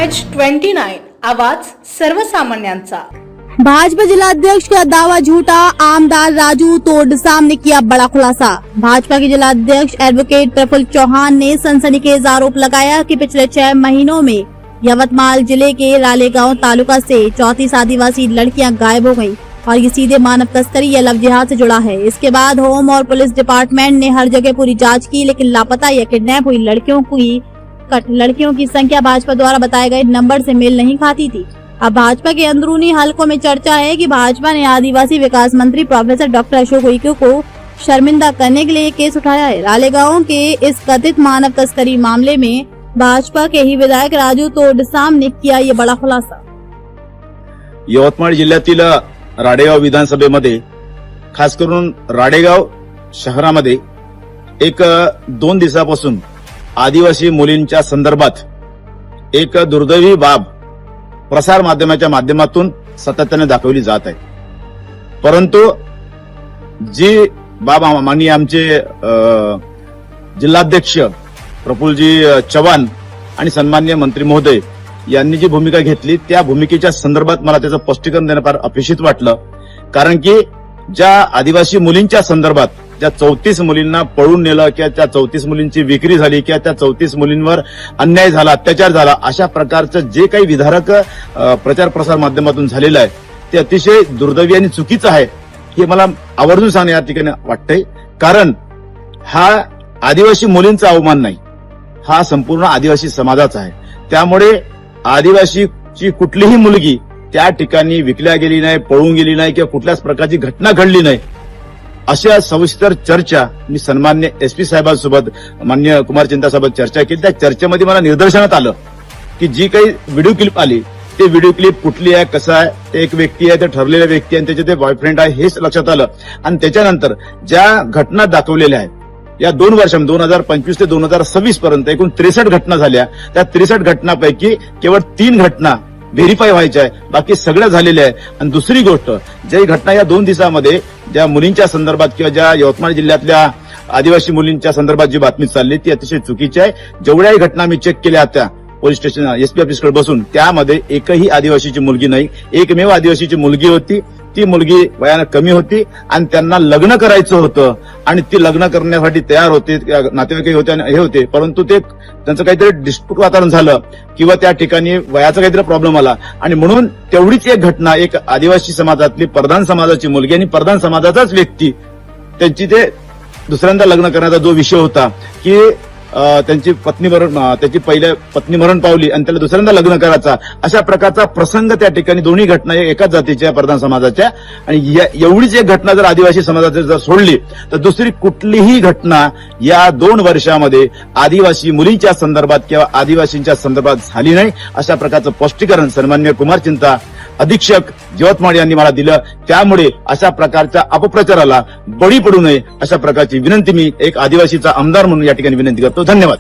MH29 आवाज सर्वसामान्यांचा। भाजपा जिलाध्यक्ष का दावा झूठा, आमदार राजू तोडसाम ने किया बड़ा खुलासा। भाजपा के जिलाध्यक्ष एडवोकेट प्रफुल्ल चौहान ने सनसनीखेज आरोप लगाया कि पिछले 6 महीनों में यवतमाल जिले के रालेगांव तालुका से 34 आदिवासी लड़कियां गायब हो गयी और ये सीधे मानव तस्करी या लव जिहाद से जुड़ा है। इसके बाद होम और पुलिस डिपार्टमेंट ने हर जगह पूरी जांच की, लेकिन लापता या किडनैप हुई लड़कियों की संख्या भाजपा द्वारा बताए गए नंबर से मेल नहीं खाती थी। अब भाजपा के अंदरूनी हलकों में चर्चा है कि भाजपा ने आदिवासी विकास मंत्री प्रोफेसर डॉक्टर अशोक उइके को शर्मिंदा करने के लिए केस उठाया है। रालेगांव के इस कथित मानव तस्करी मामले में भाजपा के ही विधायक राजू तोडसाम ने किया ये बड़ा खुलासा। यवतमाळ जिल्ह्यातील राडेगाव विधानसभेमध्ये खास करून राडेगाव शहरामध्ये एक 2 दिवसापासून आदिवासी मुलींच्या संदर्भात एक दुर्दैवी बाब प्रसार माध्यमाच्या माध्यमातून सातत्याने दाखवली जात आहे। परंतु जी बाब माननीय आमचे जिल्हाध्यक्ष प्रफुल्लजी चव्हाण आणि सन्माननीय मंत्री महोदय यांनी जी भूमिका घेतली त्या भूमिकेच्या संदर्भात मला त्याचं स्पष्टीकरण देणं फार अपेक्षित वाटलं। कारण की ज्या आदिवासी मुलींच्या संदर्भात ज्या 34 मुलींना पळून नेलं किंवा त्या 34 मुलींची विक्री झाली किंवा त्या 34 मुलींवर अन्याय झाला, अत्याचार झाला, अशा प्रकारचं जे काही विधारक प्रचार प्रसार माध्यमातून झालेलं आहे ते अतिशय दुर्दैवी आणि चुकीचं आहे हे मला आवर्जून सांगणं या ठिकाणी वाटतंय। कारण हा आदिवासी मुलींचा अवमान नाही, हा संपूर्ण आदिवासी समाजाचा आहे। त्यामुळे आदिवासीची कुठलीही मुलगी त्या ठिकाणी विकल्या गेली नाही, पळून गेली नाही किंवा कुठल्याच प्रकारची घटना घडली नाही अशा सविस्तर चर्चा मी सन्मान्य SP साहेबांसोबत माननीय कुमार चिंतासोबत चर्चा केली। त्या चर्चेमध्ये मला निदर्शनात आलं की जी काही व्हिडिओ क्लिप आली ते व्हिडिओ क्लिप कुठली आहे, कसं आहे, ते एक व्यक्ती आहे, ते ठरलेला व्यक्ती आहे, त्याचे ते बॉयफ्रेंड आहे हेच लक्षात आलं। आणि त्याच्यानंतर ज्या घटना दाखवलेल्या आहेत या 2 वर्षांमध्ये 2025 ते 2026 पर्यंत एकूण 63 घटना झाल्या। त्या 63 घटनांपैकी केवळ 3 घटना व्हेरीफाय व्हायच्या आहे, बाकी सगळ्या झालेल्या आहे। आणि दुसरी गोष्ट, जी घटना या 2 दिवसामध्ये ज्या मुलींच्या संदर्भात किंवा ज्या यवतमाळ जिल्ह्यातल्या आदिवासी मुलींच्या संदर्भात जी बातमी चालली ती अतिशय चुकीची आहे। जेवढ्याही घटना मी चेक केल्या होत्या पोलीस स्टेशन SP ऑफिसकडे बसून त्यामध्ये एकही आदिवासीची मुलगी नाही, एकमेव आदिवासीची मुलगी होती। ती मुलगी वयानं कमी होती आणि त्यांना लग्न करायचं होतं आणि ती लग्न करण्यासाठी तयार होते, नातेवाईकही होते आणि हे होते, परंतु ते त्यांचं काहीतरी डिस्प्यूट वातावरण झालं किंवा त्या ठिकाणी वयाचा काहीतरी प्रॉब्लेम आला आणि म्हणून तेवढीच एक घटना एक आदिवासी समाजातली प्रधान समाजाची मुलगी आणि प्रधान समाजाचाच व्यक्ती त्यांची ते दुसऱ्यांदा लग्न करण्याचा जो विषय होता की त्याची पहिल्या पत्नी मरण पावली आणि त्याला दुसऱ्यांदा लग्न करायचा, अशा प्रकारचा प्रसंग त्या ठिकाणी दोन्ही घटना एकाच जातीच्या प्रधान समाजाच्या। आणि एवढीच एक घटना जर आदिवासी समाजाची जर सोडली तर दुसरी कुठलीही घटना या 2 वर्षामध्ये आदिवासी मुलींच्या संदर्भात किंवा आदिवासींच्या संदर्भात झाली नाही, अशा प्रकारचं स्पष्टीकरण सन्माननीय कुमार चिंता अधीक्षक यवतमाळ यांनी मला दिलं। त्यामुळे अशा प्रकारच्या अपप्रचाराला बळी पडू नये अशा प्रकारची विनंती मी एक आदिवासीचा आमदार म्हणून या ठिकाणी विनंती करतो। धन्यवाद।